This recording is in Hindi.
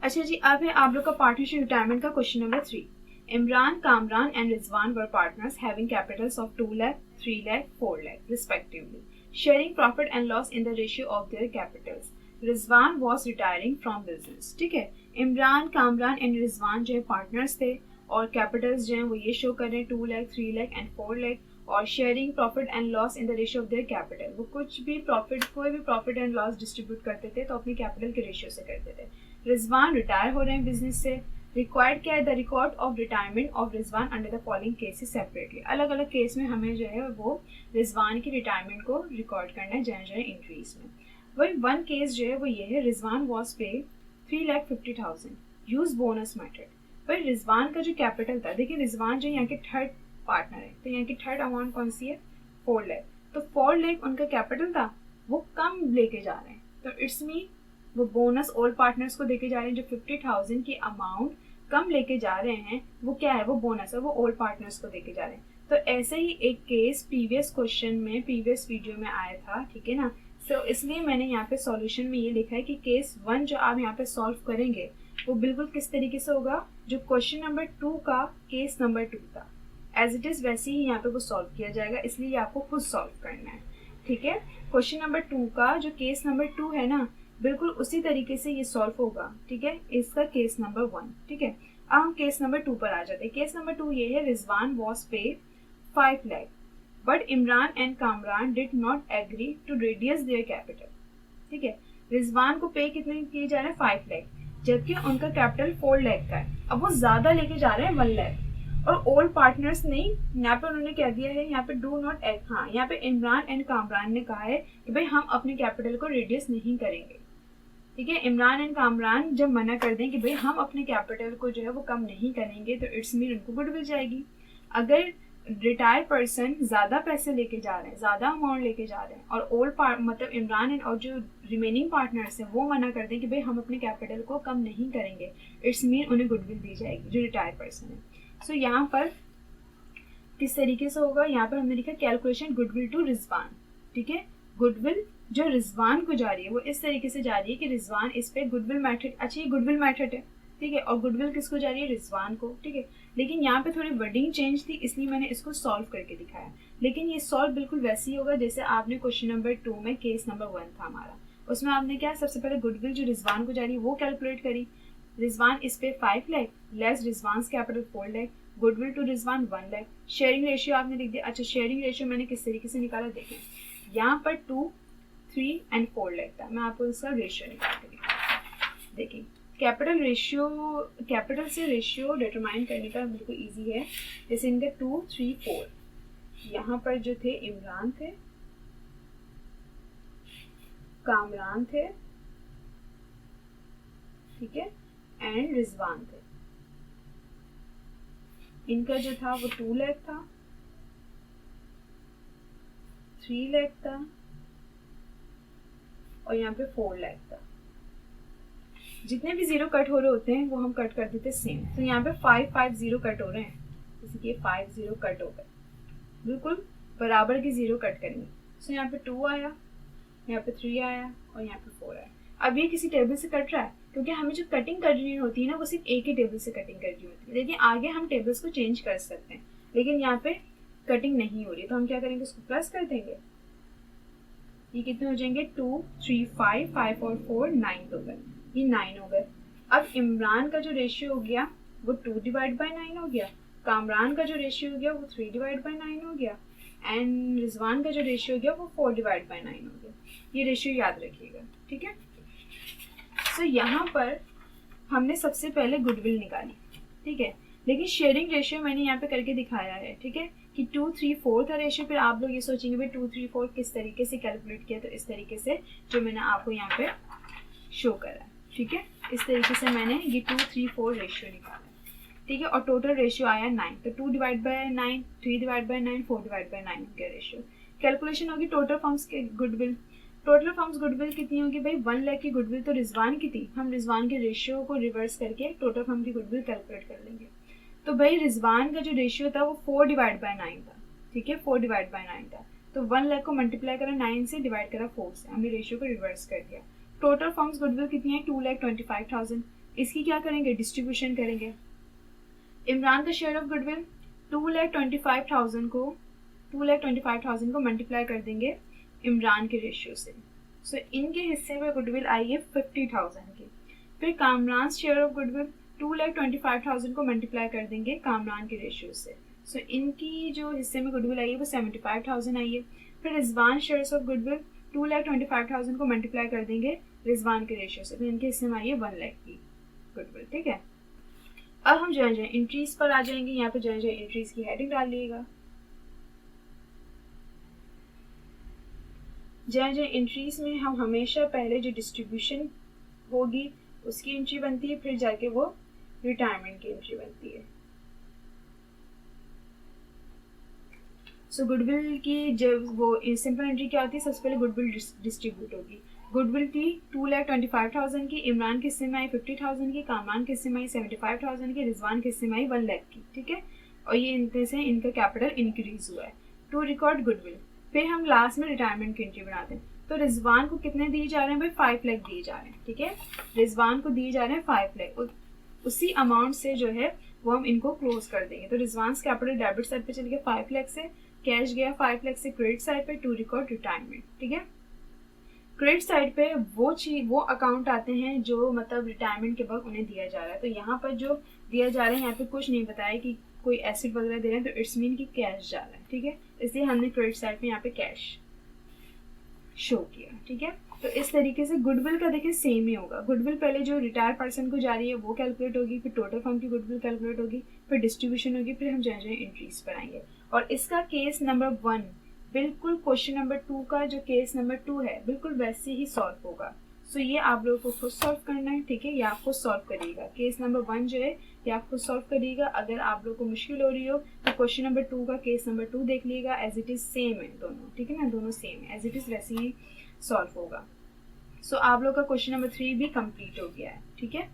अच्छा जी, अब है आप लोग का पार्टनरशिप रिटायरमेंट का question number 3। Imran, Kamran and Rizwan were partners having Capitals of 2 lakh, 3 lakh, 4 lakh respectively, sharing profit and loss in the ratio of their capitals. Rizwan was retiring from business। ठीक है, इमरान, कामरान एंड रिजवान जो है पार्टनर्स थे और कैपिटल्स जो है वो ये शो कर रहे हैं 2 लाख, 3 लाख एंड 4 लाख और sharing profit and loss in the ratio of their capital. वो कुछ भी प्रॉफिट, कोई भी प्रॉफिट एंड लॉस डिस्ट्रीब्यूट करते थे तो अपनी कैपिटल के रेशियो से करते थे। रिजवान रिटायर हो रहे हैं बिजनेस से। रिक्वायर्ड क्या है, the record of retirement of Rizwan under the following cases separately. अलग अलग केस में हमें जो है वो रिजवान की रिटायरमेंट को रिकॉर्ड करना है जनरल एंट्रीज में। वही वन केस जो है वो ये है, रिजवान वॉज पे 3,50,000 यूज बोनस मेथड। भाई रिजवान का जो कैपिटल था, देखिए रिजवान जो यहाँ के थर्ड पार्टनर है तो यहाँ की थर्ड अमाउंट कौन सी है, 4 लाख। तो 4 लाख उनका कैपिटल था, वो कम लेके जा रहे हैं तो इट्स मीन वो बोनस ऑल पार्टनर्स को देके जा रहे हैं। जो 50,000 की अमाउंट कम लेके जा रहे हैं वो क्या है, वो बोनस है, वो ऑल पार्टनर्स को देके जा रहे हैं। तो ऐसे ही एक केस प्रीवियस क्वेश्चन में, प्रीवियस वीडियो में आया था, ठीक है ना। सो इसलिए मैंने यहाँ पे सॉल्यूशन में ये लिखा है कि केस 1 जो आप यहाँ पे सॉल्व करेंगे वो बिल्कुल किस तरीके से होगा, जो क्वेश्चन नंबर 2 का केस नंबर 2 था एज इट इज वैसे ही यहाँ पे वो सॉल्व किया जाएगा, इसलिए आपको खुद सॉल्व करना है। ठीक है, क्वेश्चन नंबर 2 का जो केस नंबर 2 है ना, बिल्कुल उसी तरीके से ये सॉल्व होगा। ठीक है, इसका केस नंबर 1। ठीक है, अब हम केस नंबर 2 पर आ जाते हैं। केस नंबर 2 ये है, Rizwan was pay 5 lakh but Imran and Kamran did not agree to reduce their capital. ठीक है, रिजवान को पे कितने किए जा रहे हैं, 5 लाख, जबकि उनका कैपिटल 4 लाख का है। अब वो ज्यादा लेके जा रहे हैं 1 लाख और ऑल पार्टनर्स नहीं, यहाँ पे उन्होंने क्या दिया है, यहाँ पे डू नॉट एक्ट, हाँ यहाँ पे इमरान एंड कामरान ने कहा है कि भाई हम अपने कैपिटल को रिड्यूस नहीं करेंगे। ठीक है, इमरान एंड कामरान जब मना कर दें कि भाई हम अपने कैपिटल को जो है वो कम नहीं करेंगे तो इट्स मीन उनको गुडविल जाएगी। अगर रिटायर पर्सन ज्यादा पैसे लेके जा रहे हैं, ज्यादा अमाउंट लेके जा रहे हैं और ऑल मतलब इमरान एंड और जो रिमेनिंग पार्टनर्स हैं वो मना कर दें कि भाई हम अपने कैपिटल को कम नहीं करेंगे, इट्स मीन उन्हें गुडविल दी जाएगी जो रिटायर पर्सन है। सो यहाँ पर किस तरीके से होगा, यहाँ पर हमने लिखा कैलकुलेशन गुडविल टू रिजवान। ठीक है, गुडविल जो रिजवान को जा रही है वो इस तरीके से जा रही है कि रिजवान इस पे गुडविल मेथड, अच्छा ये गुडविल मेथड है, ठीक है, और गुडविल किसको जा रही है, रिजवान को। ठीक है, लेकिन यहाँ पे थोड़ी वर्डिंग चेंज थी इसलिए मैंने इसको सॉल्व करके दिखाया, लेकिन ये सॉल्व बिल्कुल वैसे ही होगा जैसे आपने क्वेश्चन नंबर 2 में केस नंबर 1 था हमारा, उसमें आपने क्या, सबसे पहले गुडविल जो रिजवान को जा रही है वो कैलकुलेट करी। Rizwan is pay 5 lakh less Rizwan capital 4 lakh, goodwill to Rizwan 1 lakh. Sharing ratio आपने लिख दिया। अच्छा, शेयरिंग रेशियो मैंने किस तरीके से निकाला, देखें यहाँ पर 2, 3 एंड 4 लाख था, मैं आपको इसका रेशियो निकाल के दिखाऊँ। देखिए कैपिटल रेशियो, कैपिटल से रेशियो डिटरमाइन करने का बिल्कुल इजी है। जैसे इनके 2, 3, 4, यहाँ पर जो थे इमरान थे, कामरान थे, ठीक है, एंड रिजवान थे। इनका जो था वो 2 लाख था, 3 लाख था और यहाँ पे 4 लाख था। जितने भी जीरो कट हो रहे होते हैं वो हम कट कर देते सेम। तो यहाँ पे 5, 5 जीरो कट हो रहे हैं, जैसे कि 5 जीरो कट हो गए, बिल्कुल बराबर के जीरो कट करेंगे। सो यहाँ पे 2 आया, यहाँ पे 3 आया और यहाँ पे 4 आया। अब ये किसी टेबल से कट रहा है क्योंकि हमें जो कटिंग करनी होती है ना वो सिर्फ एक ही टेबल से कटिंग करनी होती है। लेकिन आगे हम टेबल्स को चेंज कर सकते हैं, लेकिन यहाँ पे कटिंग नहीं हो रही तो हम क्या करेंगे, उसको प्लस कर देंगे। ये कितने हो जाएंगे, 2, 3, 5, 5 और 4, 9 हो गए, ये 9 हो गए। अब इमरान का जो रेशियो हो गया वो 2/9 हो गया, कामरान का जो रेशियो हो गया वो 3/9 हो गया एंड रिजवान का जो रेशियो हो गया वो 4/9 हो गया। ये रेशियो याद रखिएगा, ठीक है। सो यहाँ पर हमने सबसे पहले गुडविल निकाली, ठीक है, लेकिन शेयरिंग रेशियो मैंने यहाँ पे करके दिखाया है, ठीक है, कि 2, 3, 4 था रेशियो। फिर आप लोग ये सोचेंगे भाई 2, 3, 4 किस तरीके से कैलकुलेट किया, तो इस तरीके से जो मैंने आपको यहाँ पे शो करा है, ठीक है, इस तरीके से मैंने ये 2, 3, 4 रेशियो निकाला, ठीक है, और टोटल रेशियो आया 9। तो 2/9, 3/9, 4/9 हो गया रेशियो। कैलकुलेशन होगी टोटल फर्म्स के गुडविल। टोटल फर्म्स गुडविल कितनी होगी भाई, 1 लाख की गुडविल तो रिजवान की थी, हम रिजवान के रेशियो को रिवर्स करके टोटल फर्म की गुडविल कैलकुलेट कर लेंगे। तो भाई रिजवान का जो रेशियो था वो 4/9 था, ठीक है, 4/9 था। तो 1 लाख को मल्टीप्लाई करा 9 से, डिवाइड करा 4 से, हमने रेशियो को रिवर्स कर दिया। टोटल फर्म्स गुडविल कितनी है, 2,25,000। इसकी क्या करेंगे, डिस्ट्रीब्यूशन करेंगे। इमरान का शेयर ऑफ गुडविल 2,25,000 को मल्टीप्लाई कर देंगे इमरान के रेशियो से। सो इनके हिस्से में गुडविल आई है 50,000 की। फिर कामरान शेयर ऑफ गुडविल 2,25,000 को मल्टीप्लाई कर देंगे कामरान के रेशियो से। सो इनकी जो हिस्से में गुडविल आई है वो 75,000 आई है। फिर रिजवान शेयर्स ऑफ गुडविल 2,25,000 को मल्टीप्लाई कर देंगे रिजवान के रेशियो से, तो इनके हिस्से में आई है 1 लाख की गुडविल। ठीक है, अब हम जो है एंट्रीज पर आ जाएंगे। यहाँ पे जो है एंट्रीज की हेडिंग डाल लीजिएगा। जो एंट्रीज में हम हमेशा पहले जो डिस्ट्रीब्यूशन होगी उसकी एंट्री बनती है, फिर जाके वो रिटायरमेंट की एंट्री बनती है। सो गुडविल की जब वो सिंपल एंट्री क्या होती है, सबसे पहले गुडविल डिस्ट्रीब्यूट होगी। गुडविल थी 2,25,000 की, इमरान के हिस्से में आई 50,000 की, कामरान के हिस्से में आई 75,000 की, रिजवान के हिस्से में आई 1 लाख की। ठीक है, और ये इनसे से इनका कैपिटल इंक्रीज हुआ है टू रिकॉर्ड गुडविल। फिर हम लास्ट में रिटायरमेंट की एंट्री बनाते हैं। तो रिजवान को कितने दिए जा रहे हैं भाई, 5 लाख दिए जा रहे हैं। ठीक है, रिजवान को दिए जा रहे हैं 5 लाख, उसी अमाउंट से जो है वो हम इनको क्लोज कर देंगे। तो रिजवान कैपिटल डेबिट साइड पे चल गया 5 लाख से, कैश गया 5 लाख से क्रेडिट साइड पे टू रिकॉर्ड रिटायरमेंट। ठीक है, क्रेडिट साइड पे वो अकाउंट आते हैं जो मतलब रिटायरमेंट के वक्त उन्हें दिया जा रहा है। तो यहाँ पर जो दिया जा रहा है, यहाँ पे कुछ नहीं बताया कि कोई एसिड वगैरह दे रहे हैं, तो इट्स मीन कि कैश जा रहा है। ठीक है, इसलिए हमने क्रेडिट साइड पे यहाँ पे कैश शो किया। ठीक है, तो इस तरीके से गुडविल का देखिए सेम ही होगा। गुडविल पहले जो रिटायर पर्सन को जा रही है वो कैलकुलेट होगी, फिर टोटल फर्म की गुडविल कैलकुलेट होगी, फिर डिस्ट्रीब्यूशन होगी, फिर हम जो एंट्रीज पर आएंगे। और इसका केस नंबर 1 बिल्कुल क्वेश्चन नंबर 2 का जो केस नंबर 2 है बिल्कुल वैसे ही सॉल्व होगा। सो ये आप लोगों को खुद सॉल्व करना है। ठीक है, ये आप खुद सॉल्व करिएगा। केस नंबर 1 जो है ये आप खुद सॉल्व करिएगा। अगर आप लोगों को मुश्किल हो रही हो तो क्वेश्चन नंबर 2 का केस नंबर 2 देख लीजिएगा, एज इट इज सेम है दोनों। ठीक है ना, दोनों सेम है, एज इट इज वैसे ही सॉल्व होगा। सो आप लोग का क्वेश्चन नंबर 3 भी कंप्लीट हो गया है। ठीक है।